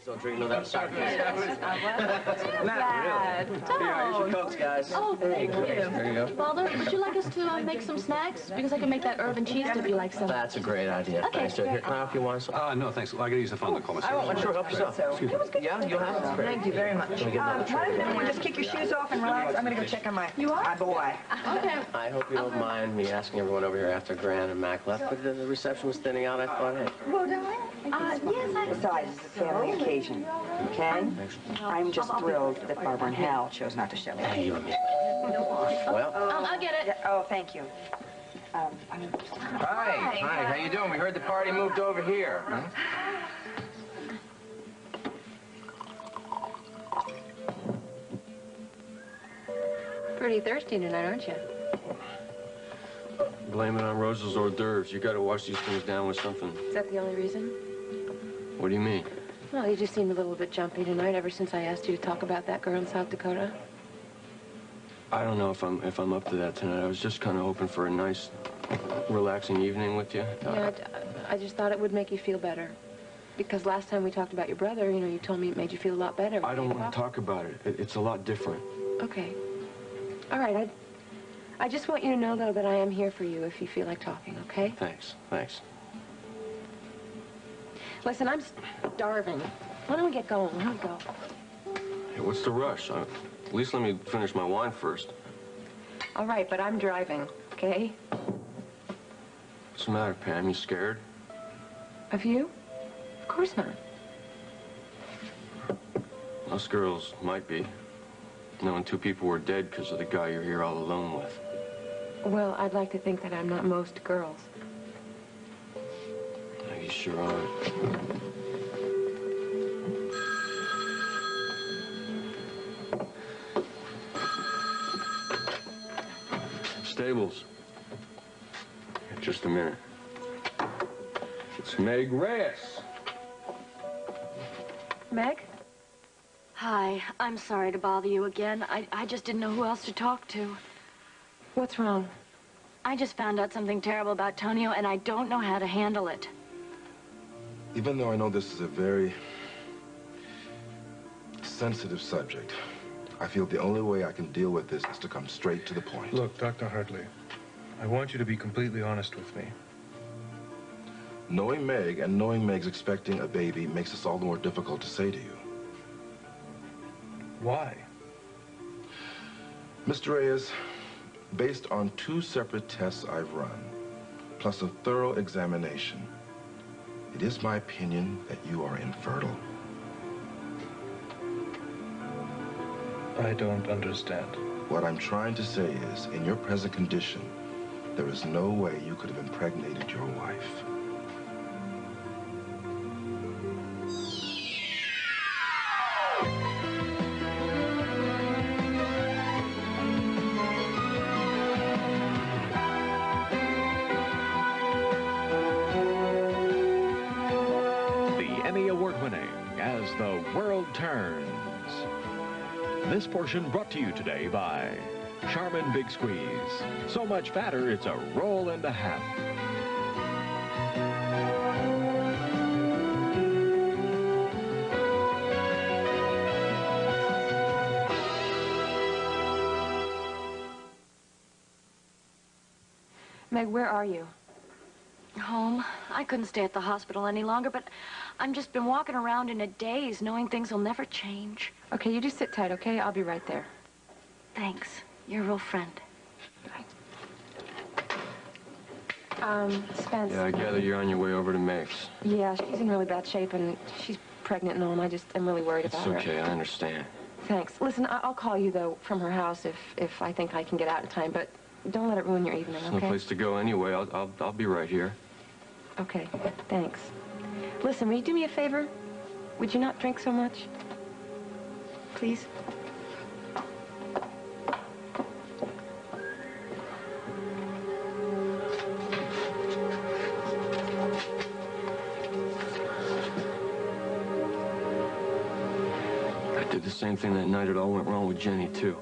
Don't drink no that soccer. Glad. Here's your Cokes, guys. Oh, thank you. There you go. Balder, would you like us to make some snacks? Because I can make that herb and cheese if you like some. That's a great idea. Okay. Thanks. Here, can I help you want some? No, thanks. I can use the phone to call myself. I want one. Sure, help yourself. Yeah, you'll have it. Thank you very much. Can we get another Why don't everyone just kick your shoes off and relax? I'm going to go check on my boy. Okay. I hope you don't mind me asking everyone over here after Gran and Mac left, but the reception was thinning out. I thought, hey. Well, darling. Besides, it's a family occasion, okay? I'm just thrilled that Barbara and Hal chose not to show me. Hey, you and me. Well. I'll get it. Oh, thank you. Hi. Hi, how you doing? We heard the party moved over here. Huh? Pretty thirsty tonight, aren't you? Blame it on Rosa's hors d'oeuvres. You gotta wash these things down with something. Is that the only reason? What do you mean? Well, you just seemed a little bit jumpy tonight ever since I asked you to talk about that girl in South Dakota. I don't know if I'm up to that tonight. I was just kind of hoping for a nice, relaxing evening with you. Yeah, I just thought it would make you feel better. Because last time we talked about your brother, you know, you told me it made you feel a lot better. I don't want to talk about it. It's a lot different. Okay. All right, I just want you to know, though, that I am here for you if you feel like talking, okay? Thanks. Thanks. Listen, I'm starving. Why don't we get going? Why don't we go? Hey, what's the rush? At least let me finish my wine first. All right, but I'm driving, okay? What's the matter, Pam? You scared? Of you? Of course not. Most girls might be. Knowing two people were dead because of the guy you're here all alone with. Well, I'd like to think that I'm not most girls. You sure are. Stables. Just a minute. It's Meg Reyes. Meg? Hi, I'm sorry to bother you again. I just didn't know who else to talk to. What's wrong? I just found out something terrible about Tonio, and I don't know how to handle it. Even though I know this is a very sensitive subject, I feel the only way I can deal with this is to come straight to the point. Look, Dr. Hartley, I want you to be completely honest with me. Knowing Meg and knowing Meg's expecting a baby makes this all the more difficult to say to you. Why? Mr. Reyes, based on 2 separate tests I've run, plus a thorough examination, it is my opinion that you are infertile. I don't understand. What I'm trying to say is, in your present condition, there is no way you could have impregnated your wife. As the World Turns. This portion brought to you today by Charmin Big Squeeze. So much fatter, it's a roll and a half. Meg, where are you? Home. I couldn't stay at the hospital any longer, but I've just been walking around in a daze, knowing things will never change. Okay, you just sit tight, okay? I'll be right there. Thanks. You're a real friend. Bye. Spence. Yeah, I gather you're on your way over to Meg's. Yeah, she's in really bad shape, and she's pregnant and all, and I just am really worried about her. It's okay, I understand. Thanks. Listen, I'll call you, though, from her house if I think I can get out in time, but don't let it ruin your evening, okay? There's no place to go anyway. I'll be right here. Okay, thanks. Listen, will you do me a favor? Would you not drink so much? Please? I did the same thing that night. It all went wrong with Jenny, too.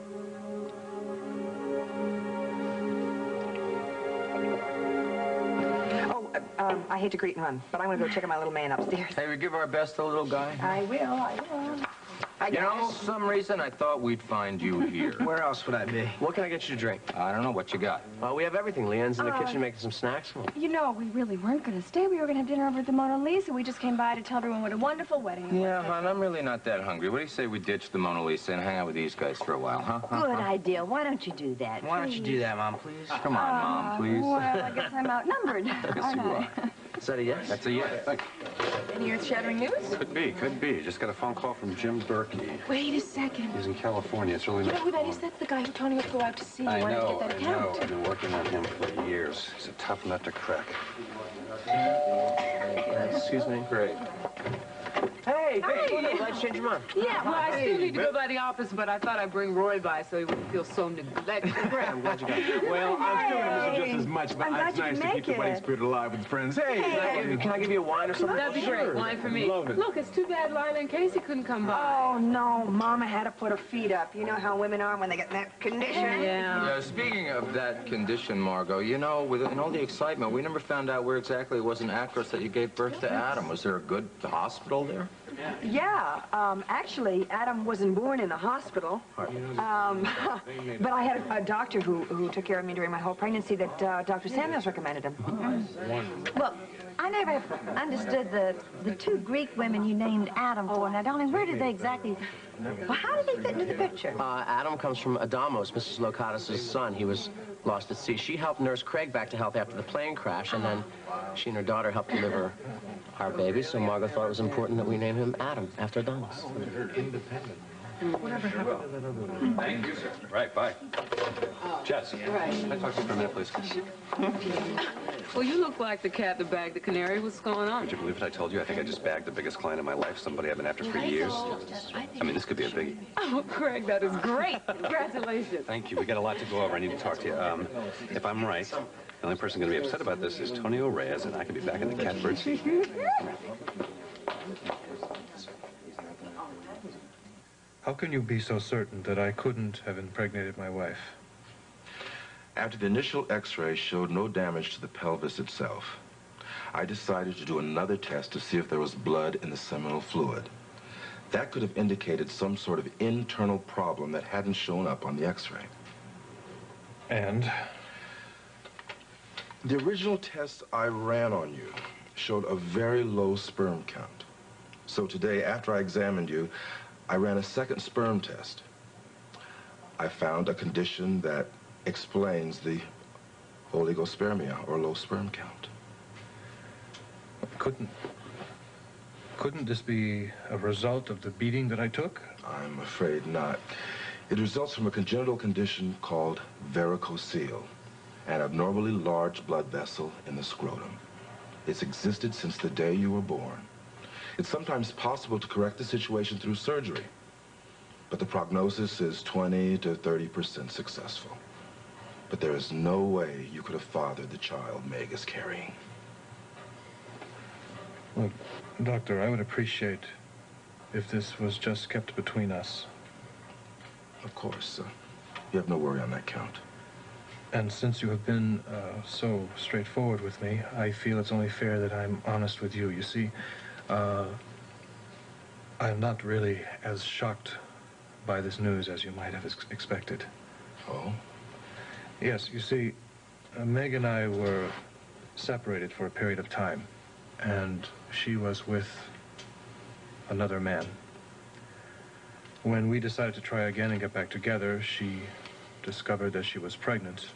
I hate to greet and run, but I'm going to go check on my little man upstairs. Hey, we give our best to the little guy. I will. You know, for some reason I thought we'd find you here. Where else would I be? What can I get you to drink? I don't know what you got. Well, we have everything. Leanne's in the kitchen making some snacks. You know, we really weren't going to stay. We were going to have dinner over at the Mona Lisa. We just came by to tell everyone what a wonderful wedding it was. Yeah, hon, I'm really not that hungry. What do you say we ditch the Mona Lisa and hang out with these guys for a while, huh? Good idea. Why don't you do that? Why don't you do that, Mom, please? Come on, Mom, please. Well, I guess I'm outnumbered. Yes, you are. Is that a yes? That's a yes. Any earth-shattering news? Could be. Just got a phone call from Jim Berkey. Wait a second. He's in California. It's really You not... know who that is? That's the guy who Tonio flew out to see. I wanted to know. get that account. I've been working on him for years. He's a tough nut to crack. Excuse me. Great. Hey, hey, glad you changed your mind. Yeah, well, I still need to go by the office, but I thought I'd bring Roy by so he wouldn't feel so neglected. I'm glad you got it. Well, I'm still gonna miss him just as much, but I'm glad it's you nice could to keep make the wedding it. spirit alive with friends. Hey! Can I give you a wine or something? That'd be great. Wine for me. Love it. Look, it's too bad Lila and Casey couldn't come by. Oh, no. Mama had to put her feet up. You know how women are when they get in that condition. Yeah. Speaking of that condition, Margot, you know, in all the excitement, we never found out where exactly it was in Actors that you gave birth to Adam. Was there a good hospital there? Yeah, actually, Adam wasn't born in the hospital. But I had a doctor who took care of me during my whole pregnancy that Dr. Samuels recommended him. Well, I never understood the two Greek women you named Adam for. Now, darling, where did they exactly... Well, how did they fit into the picture? Adam comes from Adamos, Mrs. Locatus' son. He was lost at sea. She helped nurse Craig back to health after the plane crash, and then she and her daughter helped deliver our baby, so Margot thought it was important that we name him Adam, after Adonis. Whatever happened to that other... Thank you, sir. Right, bye. Jess, can I talk to you for a minute, please? Well, you look like the cat that bagged the canary. What's going on? Would you believe it? I told you? I think I just bagged the biggest client in my life, somebody I've been after for years. I mean, this could be a biggie. Oh, Craig, that is great. Congratulations. Thank you. We got a lot to go over. I need to talk to you. If I'm right, the only person going to be upset about this is Tonio Reyes, and I can be back in the catbird seat. How can you be so certain that I couldn't have impregnated my wife? After the initial x-ray showed no damage to the pelvis itself, I decided to do another test to see if there was blood in the seminal fluid. That could have indicated some sort of internal problem that hadn't shown up on the x-ray. And? The original test I ran on you showed a very low sperm count. So today, after I examined you, I ran a second sperm test. I found a condition that explains the oligospermia, or low sperm count. Couldn't this be a result of the beating that I took? I'm afraid not. It results from a congenital condition called varicocele, an abnormally large blood vessel in the scrotum. It's existed since the day you were born. It's sometimes possible to correct the situation through surgery, but the prognosis is 20 to 30% successful. But there is no way you could have fathered the child Meg is carrying. Well, Doctor, I would appreciate if this was just kept between us. Of course. You have no worry on that count. And since you have been so straightforward with me, I feel it's only fair that I'm honest with you. You see, I'm not really as shocked by this news as you might have expected. Oh? Yes, you see, Meg and I were separated for a period of time, and she was with another man. When we decided to try again and get back together, she discovered that she was pregnant,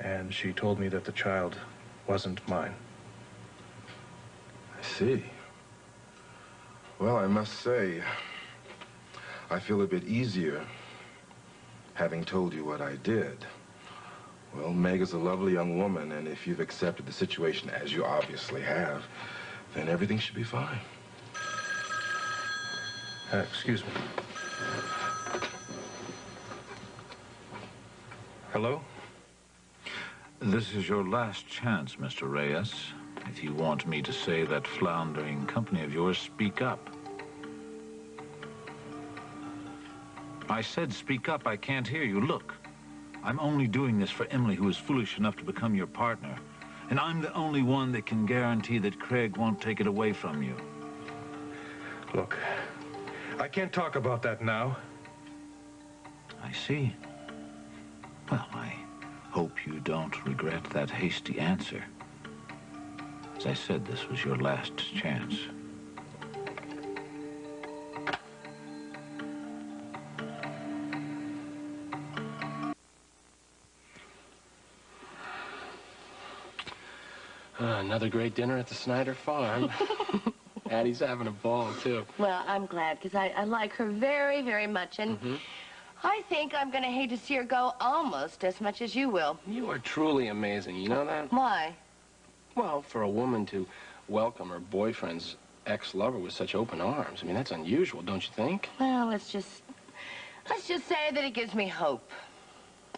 and she told me that the child wasn't mine. I see. Well, I must say, I feel a bit easier having told you what I did. Well, Meg is a lovely young woman, and if you've accepted the situation as you obviously have, then everything should be fine. Excuse me. Hello? This is your last chance, Mr. Reyes. If you want me to say that floundering company of yours, speak up. I said speak up. I can't hear you. Look, I'm only doing this for Emily, who is foolish enough to become your partner. And I'm the only one that can guarantee that Craig won't take it away from you. Look, I can't talk about that now. I see. Well, I hope you don't regret that hasty answer. As I said, this was your last chance. Another great dinner at the Snyder farm. Addie's having a ball, too. Well, I'm glad, because I like her very, very much, and I think I'm going to hate to see her go almost as much as you will. You are truly amazing, you know that? Why? Well, for a woman to welcome her boyfriend's ex-lover with such open arms, I mean, that's unusual, don't you think? Well, let's just say that it gives me hope.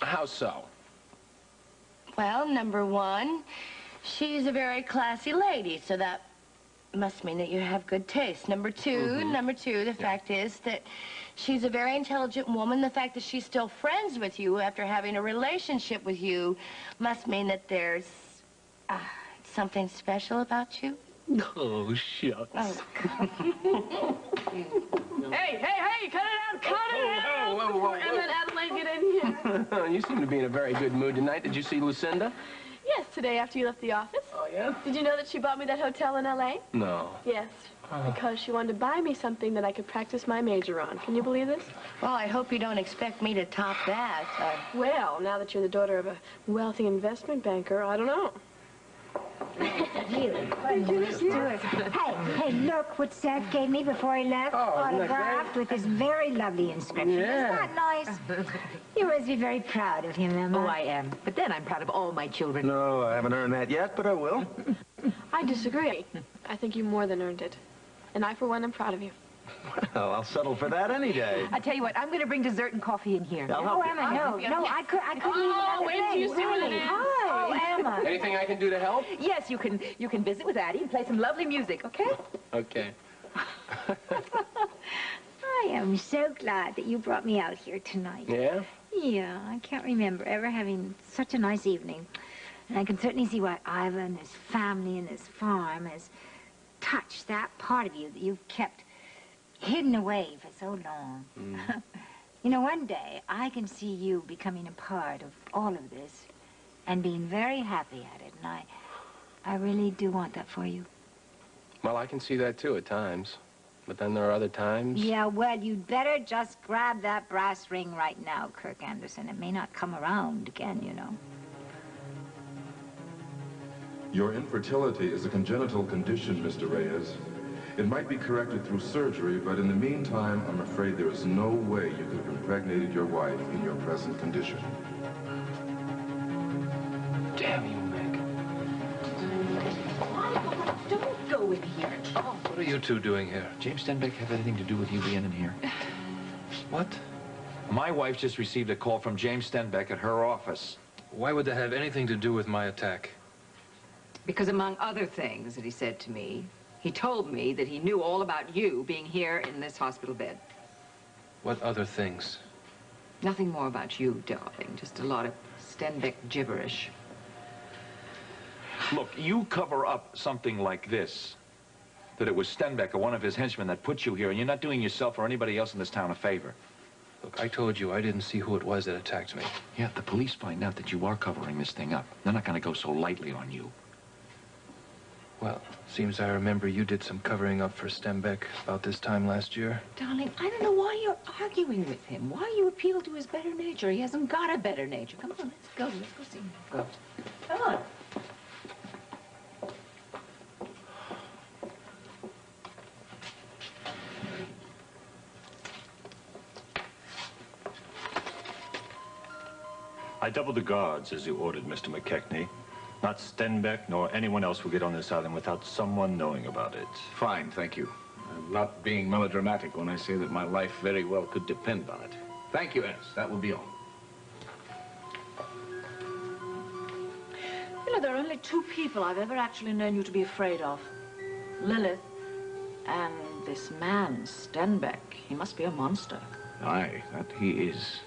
How so? Well, number one, she's a very classy lady, so that must mean that you have good taste. Number two, the fact is that she's a very intelligent woman. The fact that she's still friends with you after having a relationship with you must mean that there's something special about you. Oh, shucks. Oh. Hey, cut it out, cut it out! Whoa. And then Adelaide, get in here. You seem to be in a very good mood tonight. Did you see Lucinda? Yes, today after you left the office. Oh, yeah? Did you know that she bought me that hotel in L.A.? No. Yes, because she wanted to buy me something that I could practice my major on. Can you believe this? Well, I hope you don't expect me to top that. Well, now that you're the daughter of a wealthy investment banker, I don't know. Really? Hey, look what Seth gave me before he left. Autographed with this very lovely inscription. Yeah. Isn't that nice? You must be very proud of him, Emma. Oh, I am. But then I'm proud of all my children. No, I haven't earned that yet, but I will. I disagree. I think you more than earned it. And I, for one, am proud of you. Well, I'll settle for that any day. I tell you what, I'm going to bring dessert and coffee in here. I'll help you. Emma, no, I couldn't Oh, even... wait till you see what it is. Oh, Emma. Anything I can do to help? Yes, you can visit with Addie and play some lovely music, okay? Okay. I am so glad that you brought me out here tonight. Yeah? Yeah, I can't remember ever having such a nice evening. And I can certainly see why Ivan and his family and his farm has touched that part of you that you've kept hidden away for so long. You know, one day I can see you becoming a part of all of this and being very happy at it. And I really do want that for you. Well, I can see that, too, at times. But then there are other times. Yeah, well, you'd better just grab that brass ring right now, Kirk Anderson. It may not come around again, you know. Your infertility is a congenital condition, Mr. Reyes. It might be corrected through surgery, but in the meantime, I'm afraid there is no way you could have impregnated your wife in your present condition. Damn you, Meg. Don't go in here. Oh. What are you two doing here? James Stenbeck have anything to do with you being in here? What? My wife just received a call from James Stenbeck at her office. Why would that have anything to do with my attack? Because among other things that he said to me, he told me that he knew all about you being here in this hospital bed. What other things? Nothing more about you, darling. Just a lot of Stenbeck gibberish. Look, you cover up something like this, that it was Stenbeck or one of his henchmen that put you here, and you're not doing yourself or anybody else in this town a favor. Look, I told you I didn't see who it was that attacked me. Yeah, if the police find out that you are covering this thing up, they're not going to go so lightly on you. Well, seems I remember you did some covering up for Stenbeck about this time last year. Darling, I don't know why you're arguing with him. Why you appeal to his better nature? He hasn't got a better nature. Come on, let's go. Let's go see him. Go. Come on. I doubled the guards as you ordered, Mr. McKechnie. Not Stenbeck nor anyone else will get on this island without someone knowing about it. Fine, thank you. I'm not being melodramatic when I say that my life very well could depend on it. Thank you, Ennis. That will be all. You know, there are only two people I've ever actually known you to be afraid of. Lilith and this man, Stenbeck. He must be a monster. Aye, that he is.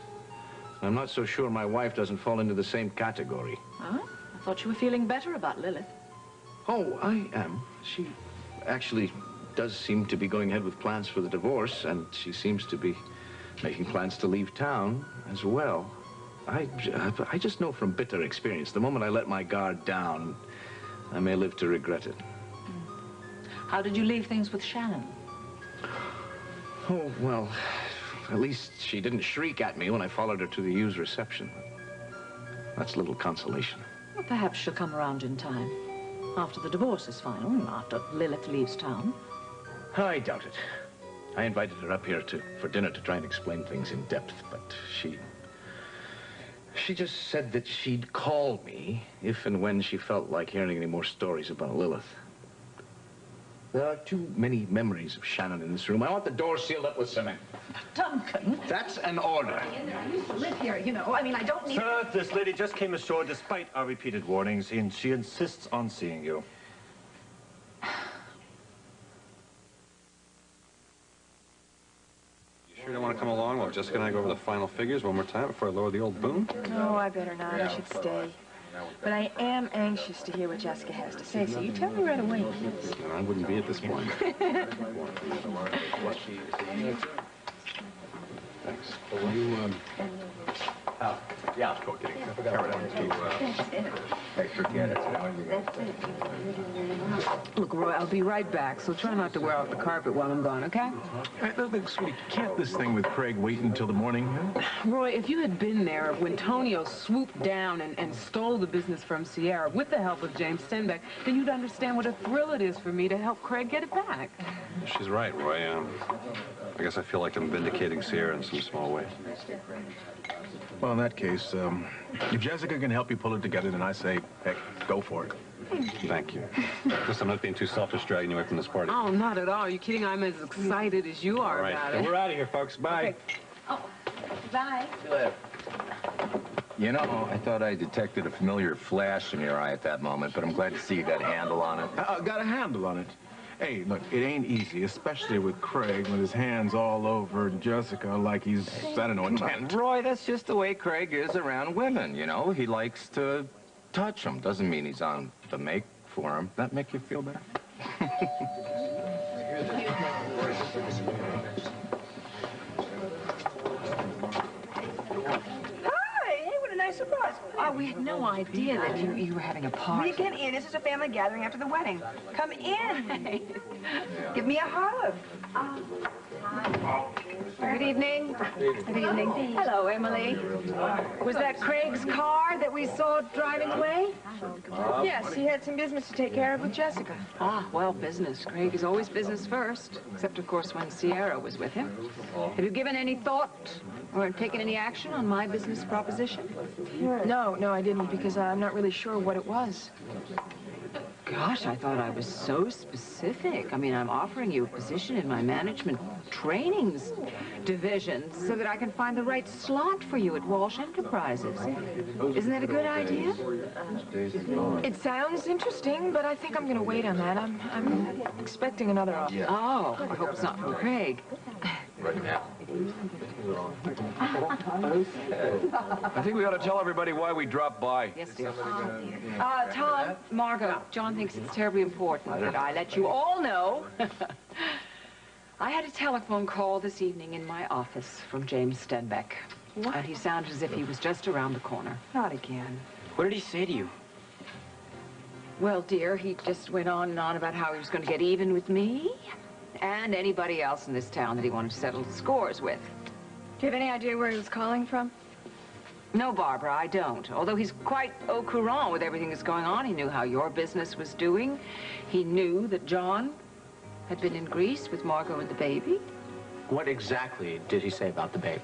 I'm not so sure my wife doesn't fall into the same category. Huh? Thought you were feeling better about Lilith. Oh, I am. She actually does seem to be going ahead with plans for the divorce, and she seems to be making plans to leave town as well. I just know from bitter experience, the moment I let my guard down, I may live to regret it. How did you leave things with Shannon? Oh, well, at least she didn't shriek at me when I followed her to the U's reception. That's little consolation. Well, perhaps she'll come around in time. After the divorce is final, and after Lilith leaves town. I doubt it. I invited her up here for dinner to try and explain things in depth, but she just said that she'd call me if and when she felt like hearing any more stories about Lilith. There are too many memories of Shannon in this room. I want the door sealed up with cement. Duncan! That's an order. I used to live here, you know. I mean, I don't need... Sir, this lady just came ashore despite our repeated warnings, and she insists on seeing you. You sure don't want to come along while Jessica and I go over the final figures one more time before I lower the old boom? No, I better not. I should stay. But I am anxious to hear what Jessica has to say, so you tell me right away. No, I wouldn't be at this point. Thanks. Will you, yeah. go get it. Carry on to, Forget it. Look, Roy, I'll be right back, so try not to wear off the carpet while I'm gone, okay? Look, sweetie, can't this thing with Craig wait until the morning? Huh? Roy, if you had been there when Tonio swooped down and stole the business from Sierra with the help of James Stenbeck, then you'd understand what a thrill it is for me to help Craig get it back. she's right, Roy. I guess I feel like I'm vindicating Sierra in some small way. Well, in that case, if Jessica can help you pull it together, then I say, heck, go for it. Thank you. Guess I'm not being too selfish dragging you away from this party. Oh, not at all. Are you kidding? I'm as excited as you are about it. We're out of here, folks. Bye. Okay. Oh, bye. See you later. You know, I thought I detected a familiar flash in your eye at that moment, but I'm glad to see you got a handle on it. Got a handle on it. Hey, look, it ain't easy, especially with Craig with his hands all over Jessica like he's, I don't know, a tent. Roy, that's just the way Craig is around women, you know? He likes to touch them. Doesn't mean he's on the make for them. That make you feel better? Surprise. Oh, we had no idea that you were having a party. Will you get in? This is a family gathering after the wedding. Come in. Give me a hug. Good evening. Good evening. Hello, Emily. Was that Craig's car that we saw driving away? Yes, he had some business to take care of with Jessica. Ah, well, business. Craig is always business first, except, of course, when Sierra was with him. Have you given any thought or taken any action on my business proposition? No, I didn't, because I'm not really sure what it was. Gosh, I thought I was so specific. I mean, I'm offering you a position in my management trainings division so that I can find the right slot for you at Walsh Enterprises. Isn't that a good idea? It sounds interesting, but I think I'm going to wait on that. I'm expecting another offer. Oh, I hope it's not from Craig. Right now. I think we ought to tell everybody why we dropped by. Yes, dear. Tom, Margot, John thinks it's terribly important that I let you all know. I had a telephone call this evening in my office from James Stenbeck. What? And he sounded as if he was just around the corner. Not again. What did he say to you? Well, dear, he just went on and on about how he was going to get even with me and anybody else in this town that he wanted to settle scores with. Do you have any idea where he was calling from? No, Barbara, I don't. Although he's quite au courant with everything that's going on. He knew how your business was doing. He knew that John had been in Greece with Margot and the baby. What exactly did he say about the baby?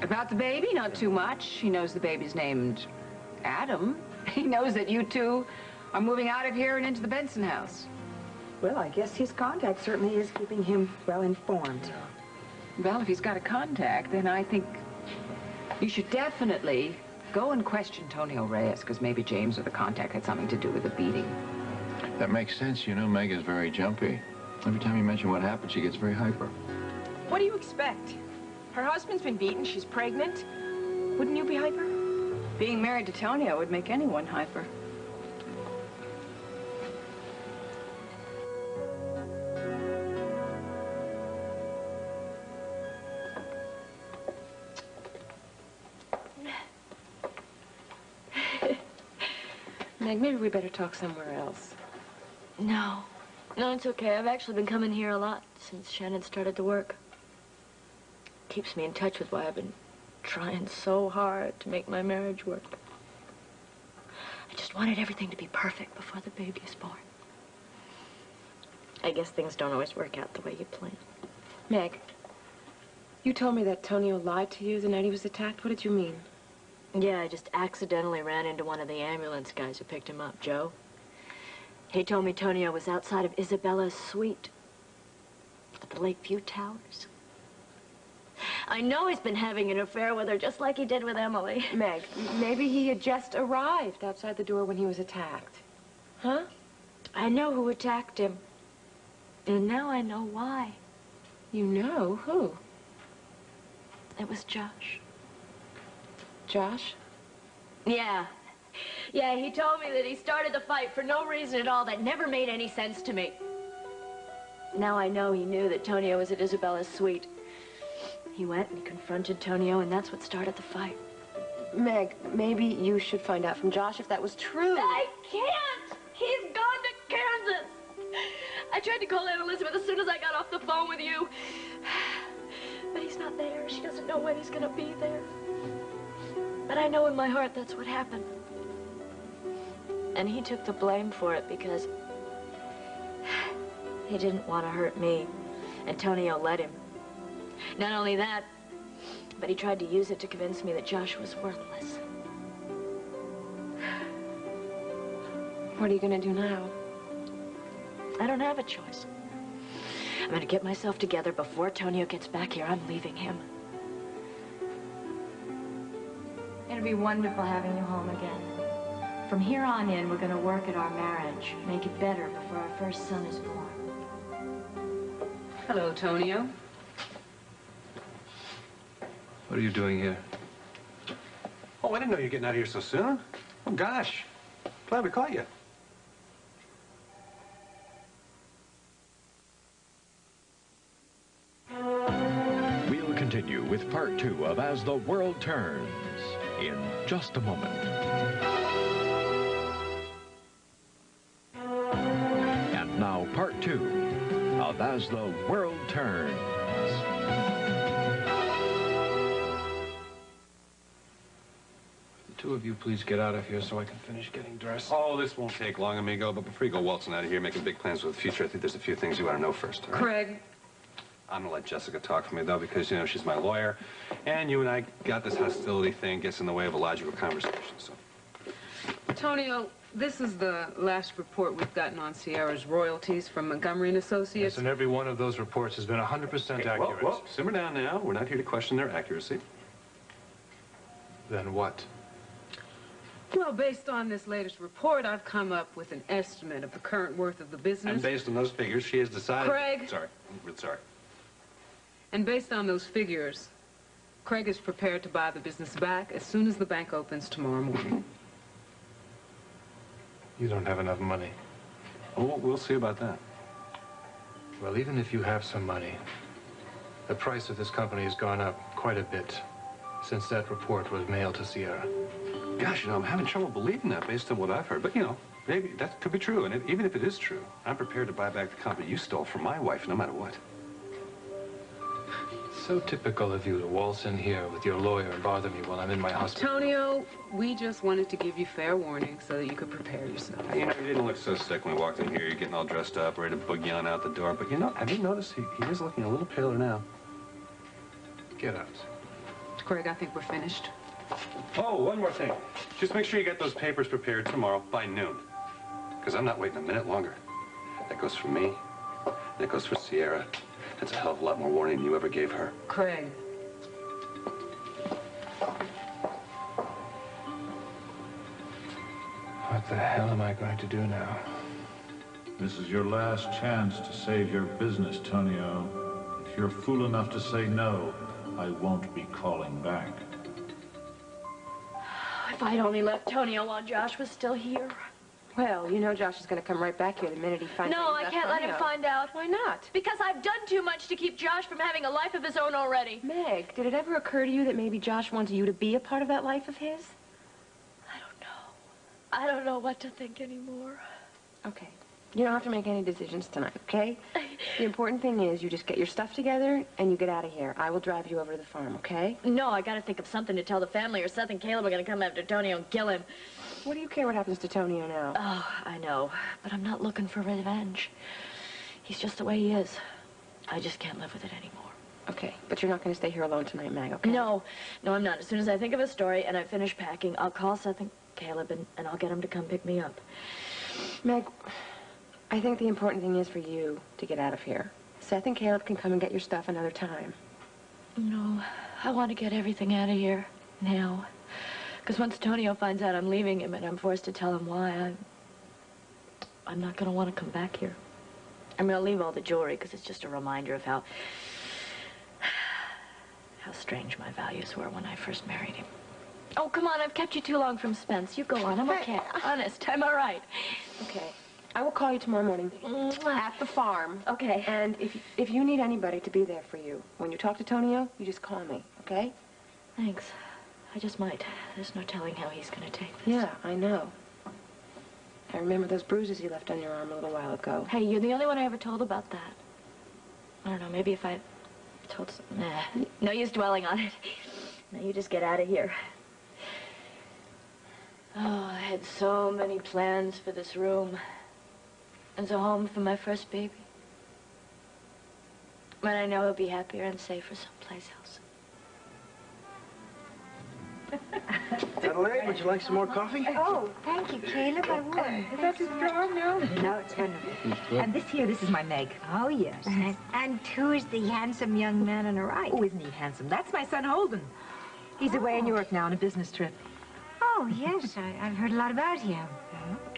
About the baby? Not too much. He knows the baby's named Adam. He knows that you two are moving out of here and into the Benson house. Well, I guess his contact certainly is keeping him well informed. Well, if he's got a contact, then I think you should definitely go and question Tonio Reyes, because maybe James or the contact had something to do with the beating. That makes sense. You know, Meg is very jumpy. Every time you mention what happened, she gets very hyper. What do you expect? Her husband's been beaten, she's pregnant. Wouldn't you be hyper? Being married to Tonio would make anyone hyper. Meg, maybe we better talk somewhere else. No. No, it's okay. I've actually been coming here a lot since Shannon started to work. Keeps me in touch with why I've been trying so hard to make my marriage work. I just wanted everything to be perfect before the baby is born. I guess things don't always work out the way you plan. Meg, you told me that Tonio lied to you the night he was attacked. What did you mean? Yeah, I just accidentally ran into one of the ambulance guys who picked him up, Joe. He told me Tonio was outside of Isabella's suite at the Lakeview Towers. I know he's been having an affair with her, just like he did with Emily. Meg, maybe he had just arrived outside the door when he was attacked. Huh? I know who attacked him. And now I know why. You know who? It was Josh. Josh? Yeah. Yeah, he told me that he started the fight for no reason at all that never made any sense to me. Now I know he knew that Tonio was at Isabella's suite. He went and he confronted Tonio, and that's what started the fight. Meg, maybe you should find out from Josh if that was true. I can't! He's gone to Kansas! I tried to call Aunt Elizabeth as soon as I got off the phone with you. But he's not there. She doesn't know when he's gonna be there. But I know in my heart that's what happened. And he took the blame for it because he didn't want to hurt me. And Tonio let him. Not only that, but he tried to use it to convince me that Josh was worthless. What are you gonna do now? I don't have a choice. I'm gonna get myself together before Tonio gets back here. I'm leaving him. It'll be wonderful having you home again. From here on in, we're gonna work at our marriage, make it better before our first son is born. Hello, Tonio. What are you doing here? Oh, I didn't know you were getting out of here so soon. Oh, gosh. Glad we caught you. We'll continue with part 2 of As the World Turns in just a moment. And now part 2 of As the World Turns. The two of you please get out of here so I can finish getting dressed. Oh, this won't take long, amigo. But before you go waltzing out of here, making big plans for the future, I think there's a few things you want to know first, all right? Craig. I'm gonna let Jessica talk for me, though, because, you know, she's my lawyer, and you and I got this hostility thing gets in the way of a logical conversation, so. Tonio, this is the last report we've gotten on Sierra's royalties from Montgomery & Associates. Yes, and every one of those reports has been 100% accurate. Whoa, simmer down now. We're not here to question their accuracy. Then what? Well, based on this latest report, I've come up with an estimate of the current worth of the business. And based on those figures, she has decided... Craig. Sorry. I'm really sorry. And based on those figures, Craig is prepared to buy the business back as soon as the bank opens tomorrow morning. You don't have enough money. Oh, we'll see about that. Well, even if you have some money, the price of this company has gone up quite a bit since that report was mailed to Sierra. Gosh, you know, I'm having trouble believing that based on what I've heard. But, you know, maybe that could be true. And even if it is true, I'm prepared to buy back the company you stole from my wife, no matter what. So typical of you to waltz in here with your lawyer and bother me while I'm in my hospital. Tonio, we just wanted to give you fair warning so that you could prepare yourself. You know, you didn't look so sick when we walked in here. You're getting all dressed up, ready to boogie on out the door. But, you know, have you noticed he is looking a little paler now? Get out. Craig, I think we're finished. Oh, one more thing. Just make sure you get those papers prepared tomorrow by noon. Because I'm not waiting a minute longer. That goes for me. That goes for Sierra. That's a hell of a lot more warning than you ever gave her. Craig. What the hell am I going to do now? This is your last chance to save your business, Tonio. If you're fool enough to say no, I won't be calling back. If I'd only left Tonio while Josh was still here. Well, you know Josh is going to come right back here the minute he finds out. No, I can't let him find out. Why not? Because I've done too much to keep Josh from having a life of his own already. Meg, did it ever occur to you that maybe Josh wants you to be a part of that life of his? I don't know what to think anymore. Okay. You don't have to make any decisions tonight, okay? The important thing is you just get your stuff together and you get out of here. I will drive you over to the farm, okay? No, I gotta think of something to tell the family or Seth and Caleb are gonna come after Tonio and kill him. What do you care what happens to Tonio now? Oh, I know, but I'm not looking for revenge. He's just the way he is. I just can't live with it anymore. Okay, but you're not going to stay here alone tonight, Meg, okay? No, I'm not. As soon as I think of a story and I finish packing, I'll call Seth and Caleb and I'll get them to come pick me up. Meg, I think the important thing is for you to get out of here. Seth and Caleb can come and get your stuff another time. No, I want to get everything out of here now. Because once Tonio finds out I'm leaving him and I'm forced to tell him why, I'm not going to want to come back here. I mean, I'll leave all the jewelry because it's just a reminder of how strange my values were when I first married him. Oh, come on, I've kept you too long from Spence. You go on, I'm okay. Honest, I'm all right. Okay. I will call you tomorrow morning at the farm. Okay. And if you need anybody to be there for you, when you talk to Tonio, you just call me, okay? Thanks. I just might. There's no telling how he's going to take this. Yeah, I know. I remember those bruises you left on your arm a little while ago. Hey, you're the only one I ever told about that. I don't know, maybe if I told... Nah, no use dwelling on it. Now you just get out of here. Oh, I had so many plans for this room. As a home for my first baby. But I know he'll be happier and safer someplace else. Adelaide, would you like some more coffee? Oh, thank you, Caleb. I would. Is that too strong now? No, it's wonderful. And this is my Meg. Oh, yes. And who is the handsome young man on the right? Oh, isn't he handsome? That's my son, Holden. He's away in Europe now on a business trip. Oh, yes. I've heard a lot about him.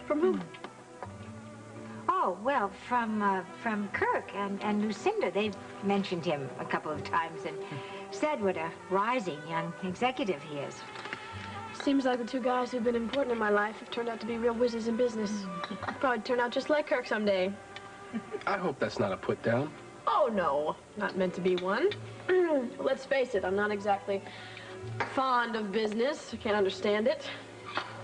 From whom? Oh, well, from Kirk and Lucinda. They've mentioned him a couple of times and said what a rising young executive he is. Seems like the two guys who've been important in my life have turned out to be real whizzes in business. Probably turn out just like Kirk someday. I hope that's not a put down. Oh, no. Not meant to be one. Let's face it, I'm not exactly fond of business. I can't understand it.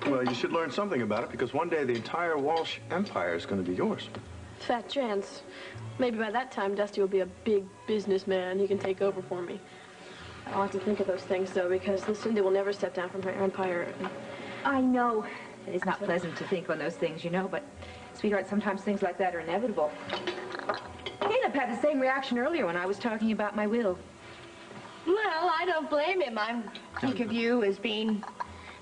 Well, you should learn something about it, because one day the entire Walsh Empire is going to be yours. Fat chance. Maybe by that time, Dusty will be a big businessman. He can take over for me. I'll have to think of those things, though, because Lucinda will never step down from her empire. I know. It's not pleasant to think on those things, you know, but, sweetheart, sometimes things like that are inevitable. Caleb had the same reaction earlier when I was talking about my will. Well, I don't blame him. I think of you as being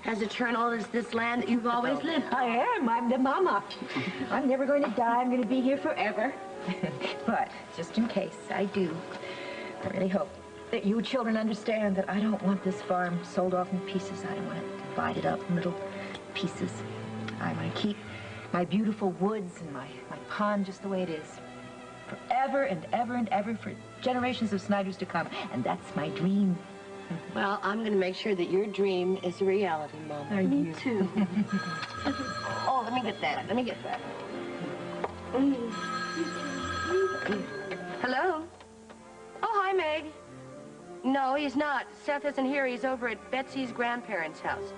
as eternal as this land that you've always lived. I am. I'm the mama. I'm never going to die. I'm going to be here forever. But just in case I do, I really hope that you children understand that I don't want this farm sold off in pieces. I don't want it divided up in little pieces. I want to keep my beautiful woods and my pond just the way it is. Forever and ever and ever for generations of Snyders to come. And that's my dream. Well, I'm going to make sure that your dream is a reality, Mom. Me too. Oh, let me get that. Let me get that. Hello? Oh, hi, Meg. No, he's not. Seth isn't here. He's over at Betsy's grandparents' house.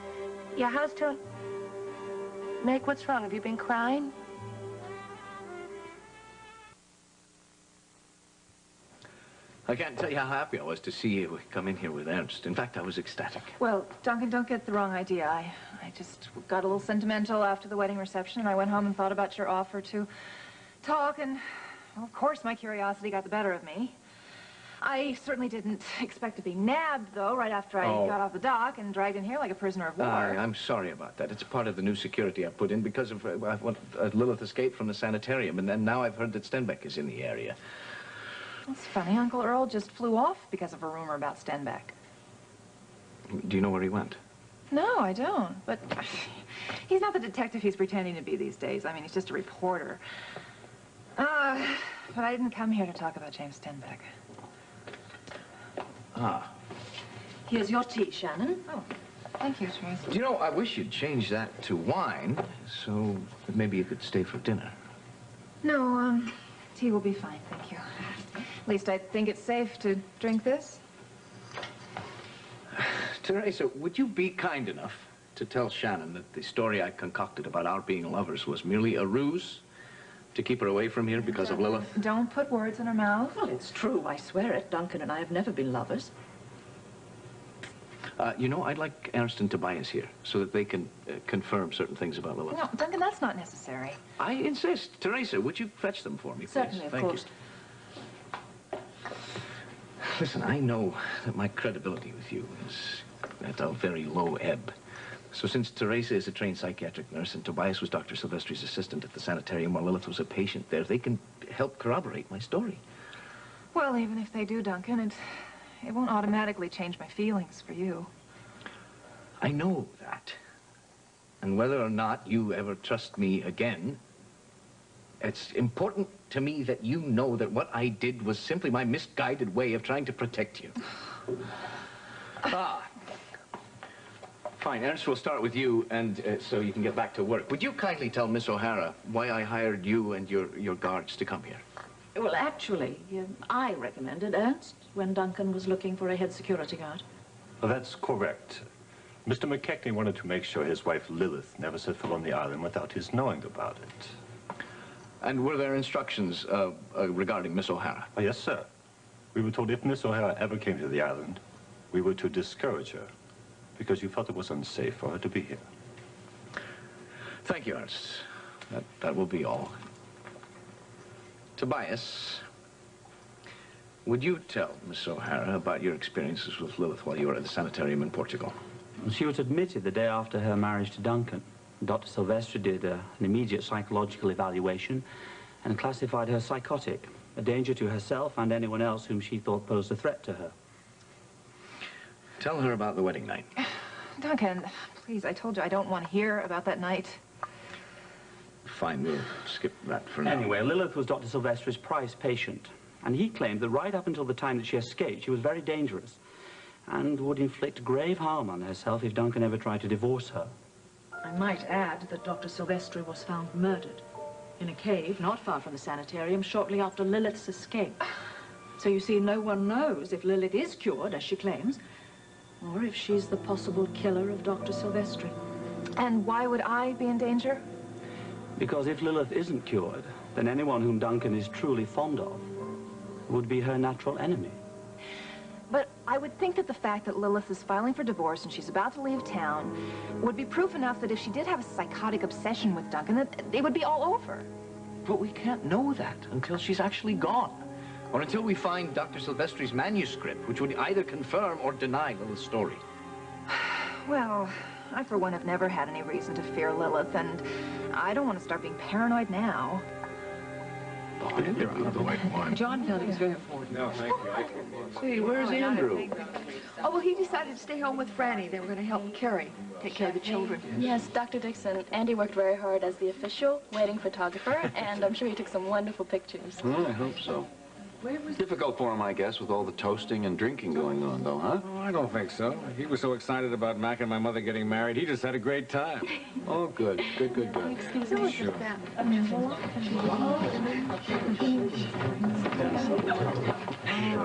Yeah, how's Tony? Meg, what's wrong? Have you been crying? I can't tell you how happy I was to see you come in here with Ernst. In fact, I was ecstatic. Well, Duncan, don't get the wrong idea. I just got a little sentimental after the wedding reception, and I went home and thought about your offer to talk, and, well, of course, my curiosity got the better of me. I certainly didn't expect to be nabbed, though, right after I got off the dock and dragged in here like a prisoner of war. I'm sorry about that. It's part of the new security I put in because of Lilith escaped from the sanitarium, and then now I've heard that Stenbeck is in the area. That's funny. Uncle Earl just flew off because of a rumor about Stenbeck. Do you know where he went? No, I don't. But he's not the detective he's pretending to be these days. I mean, he's just a reporter. But I didn't come here to talk about James Stenbeck. Ah. Here's your tea, Shannon. Oh. Thank you, Teresa. Do you know, I wish you'd change that to wine, so that maybe you could stay for dinner. No, tea will be fine, thank you. At least I think it's safe to drink this. Teresa, would you be kind enough to tell Shannon that the story I concocted about our being lovers was merely a ruse to keep her away from here because of Lilith? Don't put words in her mouth. Well, it's true, I swear it. Duncan and I have never been lovers. You know, I'd like Ernst and Tobias here so that they can confirm certain things about Lilith. No, Duncan, that's not necessary. I insist. Teresa, would you fetch them for me, please? Certainly, of course. You. Listen, I know that my credibility with you is at a very low ebb. So since Teresa is a trained psychiatric nurse and Tobias was Dr. Silvestri's assistant at the sanitarium while Lilith was a patient there, they can help corroborate my story. Well, even if they do, Duncan, it won't automatically change my feelings for you. I know that. And whether or not you ever trust me again, it's important to me that you know that what I did was simply my misguided way of trying to protect you. Fine, Ernst, we'll start with you, and so you can get back to work. Would you kindly tell Miss O'Hara why I hired you and your guards to come here? Well, actually, I recommended Ernst when Duncan was looking for a head security guard. Well, that's correct. Mr. McKechnie wanted to make sure his wife Lilith never set foot on the island without his knowing about it. And were there instructions regarding Miss O'Hara? Oh, yes, sir. We were told if Miss O'Hara ever came to the island, we were to discourage her because you felt it was unsafe for her to be here. Thank you, Ernst. That will be all. Tobias, would you tell Miss O'Hara about your experiences with Lilith while you were at the sanitarium in Portugal? She was admitted the day after her marriage to Duncan. Dr. Silvestri did an immediate psychological evaluation and classified her psychotic, a danger to herself and anyone else whom she thought posed a threat to her. Tell her about the wedding night. Duncan, please, I told you I don't want to hear about that night. Fine, we'll skip that for now. Anyway, Lilith was Dr. Silvestri's prize patient, and he claimed that right up until the time that she escaped, she was very dangerous and would inflict grave harm on herself if Duncan ever tried to divorce her. I might add that Dr. Silvestri was found murdered in a cave not far from the sanitarium shortly after Lilith's escape. So you see, no one knows if Lilith is cured, as she claims, or if she's the possible killer of Dr. Silvestri. And why would I be in danger? Because if Lilith isn't cured, then anyone whom Duncan is truly fond of would be her natural enemy. But I would think that the fact that Lilith is filing for divorce and she's about to leave town would be proof enough that if she did have a psychotic obsession with Duncan, that it would be all over. But we can't know that until she's actually gone. Or until we find Dr. Silvestri's manuscript, which would either confirm or deny Lilith's story. Well, I, for one, have never had any reason to fear Lilith, and I don't want to start being paranoid now. You're out of the white wine. John felt it was very important. No, thank you. Hey, where's Andrew? Oh, well, he decided to stay home with Franny. They were going to help Carrie take care of the children. Yes, Dr. Dixon. Andy worked very hard as the official wedding photographer, and I'm sure he took some wonderful pictures. I hope so. Difficult for him, I guess, with all the toasting and drinking going on, though, huh? Oh, I don't think so. He was so excited about Mac and my mother getting married, he just had a great time. Oh, good. Good. Excuse me. Sure.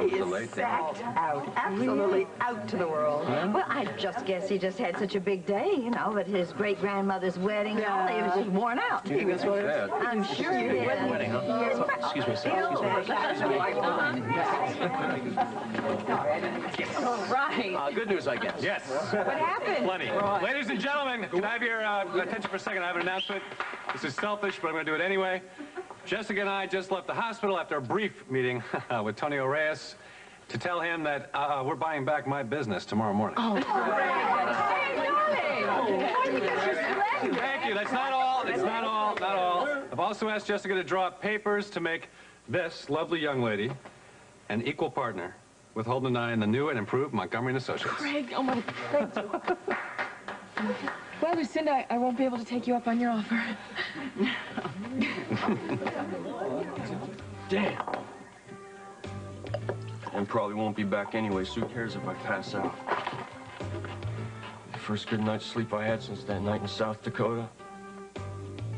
He is sacked out, absolutely out to the world. Well, I just guess he just had such a big day, you know, at his great-grandmother's wedding. He was just worn out. He was, I'm sure he did. Wedding, huh? Excuse me, sir. Excuse me. All right. Good news, I guess. Yes. What happened? Plenty. Ladies and gentlemen, can I have your attention for a second? I have an announcement. This is selfish, but I'm going to do it anyway. Jessica and I just left the hospital after a brief meeting with Tonio Reyes to tell him that we're buying back my business tomorrow morning. Oh, Thank you. That's not all. That's not all. Not all. I've also asked Jessica to draw up papers to make this lovely young lady an equal partner with Holden and I in the new and improved Montgomery & Associates. Craig, oh my, thank you. Well, Lucinda, I won't be able to take you up on your offer. Damn. And probably won't be back anyway, so who cares if I pass out? first good night's sleep I had since that night in South Dakota.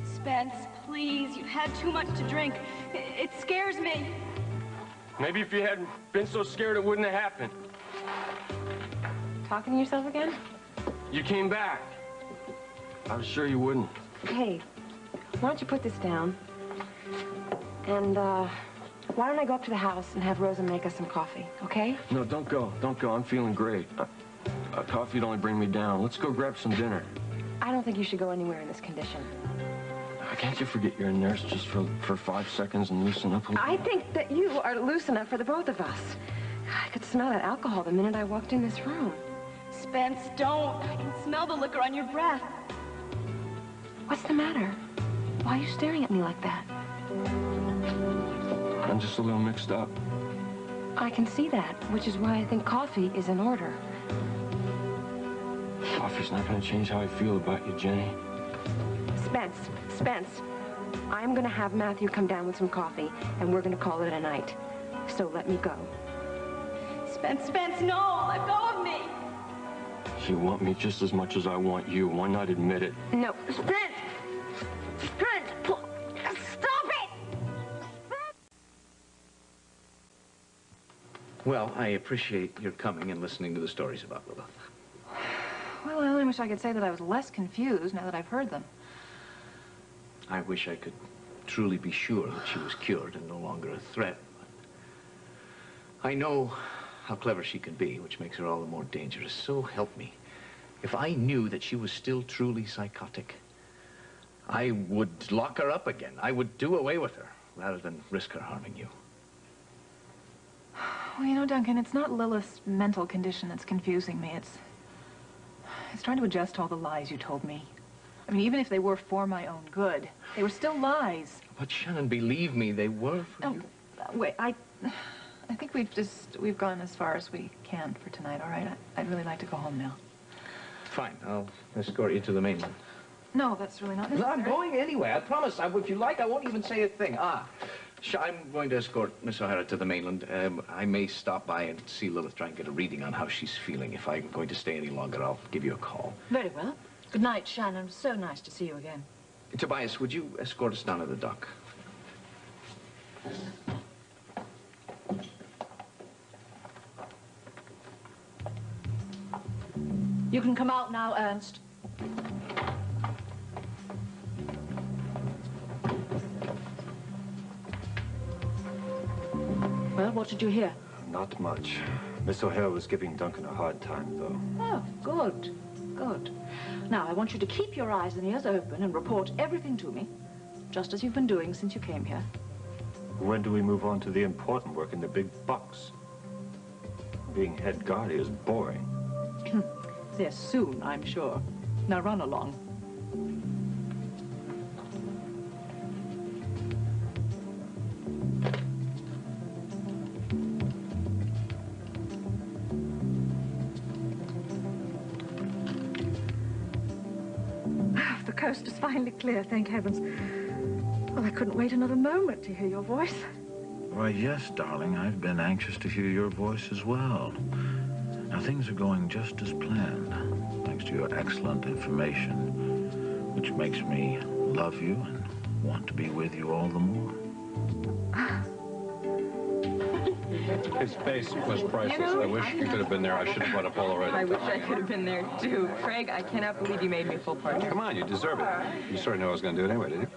Spence, please, you've had too much to drink. It scares me. Maybe if you hadn't been so scared, it wouldn't have happened. Talking to yourself again? You came back. I was sure you wouldn't. Hey, why don't you put this down? And, why don't I go up to the house and have Rosa make us some coffee, okay? No, don't go. Don't go. I'm feeling great. Coffee'd only bring me down. Let's go grab some dinner. I don't think you should go anywhere in this condition. Can't you forget you're a nurse just for 5 seconds and loosen up a little? I think that you are loose enough for the both of us. I could smell that alcohol the minute I walked in this room. Spence, don't. I can smell the liquor on your breath. What's the matter? Why are you staring at me like that? I'm just a little mixed up. I can see that, which is why I think coffee is in order. Coffee's not going to change how I feel about you, Jenny. Spence, I'm gonna have Matthew come down with some coffee, and we're gonna call it a night. So let me go. Spence, no, let go of me. You want me just as much as I want you. Why not admit it? No, Spence, stop it! Well, I appreciate your coming and listening to the stories about Lilith. Well, I only wish I could say that I was less confused now that I've heard them. I wish I could truly be sure that she was cured and no longer a threat. But I know how clever she can be, which makes her all the more dangerous. So help me. If I knew that she was still truly psychotic, I would lock her up again. I would do away with her rather than risk her harming you. Well, you know, Duncan, it's not Lilith's mental condition that's confusing me. It's trying to adjust to all the lies you told me. I mean, even if they were for my own good, they were still lies. But Shannon, believe me, they were for you. Wait, I think we've gone as far as we can for tonight, all right? I'd really like to go home now. Fine, I'll escort you to the mainland. No, that's really not necessary. No, I'm going anyway. I promise. If you like, I won't even say a thing. I'm going to escort Miss O'Hara to the mainland. I may stop by and see Lilith, try and get a reading on how she's feeling. If I'm going to stay any longer, I'll give you a call. Very well. Good night, Shannon. So nice to see you again. Tobias, would you escort us down to the dock? You can come out now, Ernst. Well, what did you hear? Not much. Miss O'Hara was giving Duncan a hard time, though. Oh, good. Good. Now, I want you to keep your eyes and ears open and report everything to me, just as you've been doing since you came here. When do we move on to the important work in the big bucks? Being head guard is boring. Yes, soon, I'm sure. Now run along. The coast is finally clear, thank heavens. Well, I couldn't wait another moment to hear your voice. Why, yes, darling. I've been anxious to hear your voice as well. Now, things are going just as planned, thanks to your excellent information, which makes me love you and want to be with you all the more. His face was priceless. I wish you could have been there. I should have brought up all already. I wish I could have been there, too. Craig, I cannot believe you made me full partner. Come on, you deserve it. You sort of knew I was going to do it anyway, did you?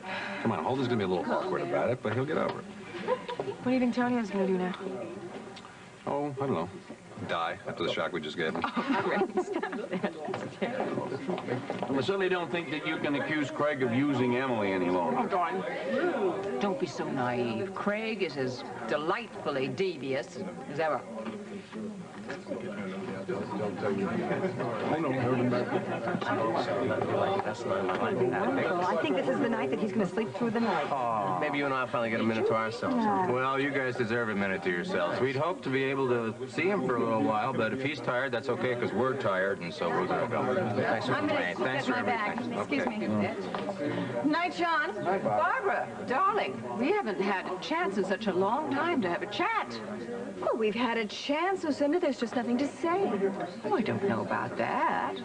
Come on, Holden's going to be a little awkward about it, but he'll get over it. What do you think Tonio's going to do now? Oh, I don't know. Die after the shock we just gave him. Oh, Craig, stop that. That's terrible. I certainly don't think that you can accuse Craig of using Emily any longer. Oh, darling. Don't be so naive. Craig is as delightfully devious as ever. I think this is the night that he's going to sleep through the night. Oh, maybe you and I will finally get a minute to ourselves. Well, you guys deserve a minute to yourselves. We'd hoped to be able to see him for a little while, but if he's tired, that's okay, because we're tired, and so we're going to go. Thanks for playing. Thanks for everything. Excuse me. Night, John. Night, Bob. Barbara, darling, we haven't had a chance in such a long time to have a chat. Well, we've had a chance, Lucinda. There's just nothing to say. Oh, I don't know about that.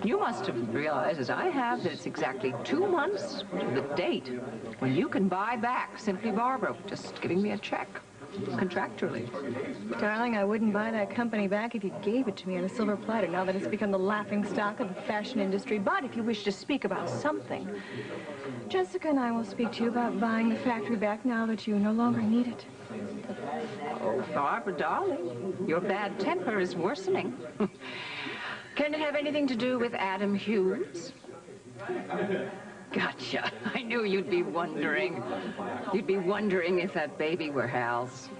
You must have realized, as I have, that it's exactly 2 months to the date when you can buy back Simply Barbara, just giving me a check, contractually. Darling, I wouldn't buy that company back if you gave it to me on a silver platter, now that it's become the laughingstock of the fashion industry. But if you wish to speak about something, Jessica and I will speak to you about buying the factory back now that you no longer need it. Oh, Barbara, darling, your bad temper is worsening. Can it have anything to do with Adam Hughes? Gotcha. I knew you'd be wondering. You'd be wondering if that baby were Hal's.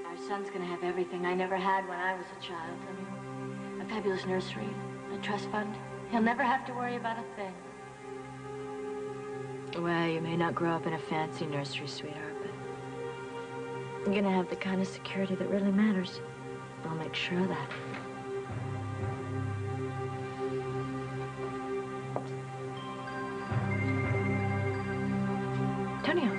Our son's gonna have everything I never had when I was a child. I mean, a fabulous nursery, a trust fund. He'll never have to worry about a thing. Well, you may not grow up in a fancy nursery, sweetheart, but you're gonna have the kind of security that really matters. I'll make sure of that. Tonio.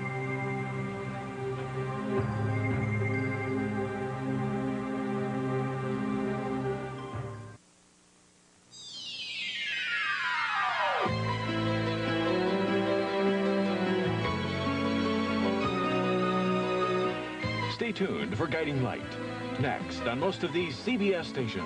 Stay tuned for Guiding Light, next on most of these CBS stations.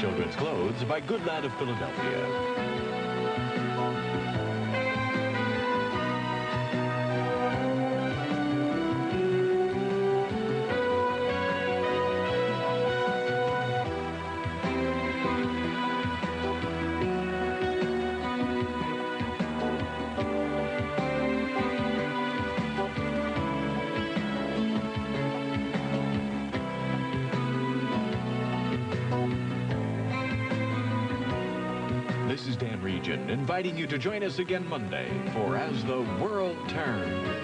Children's Clothes by Good Lad of Philadelphia. This is Dan Regent, inviting you to join us again Monday for As the World Turns.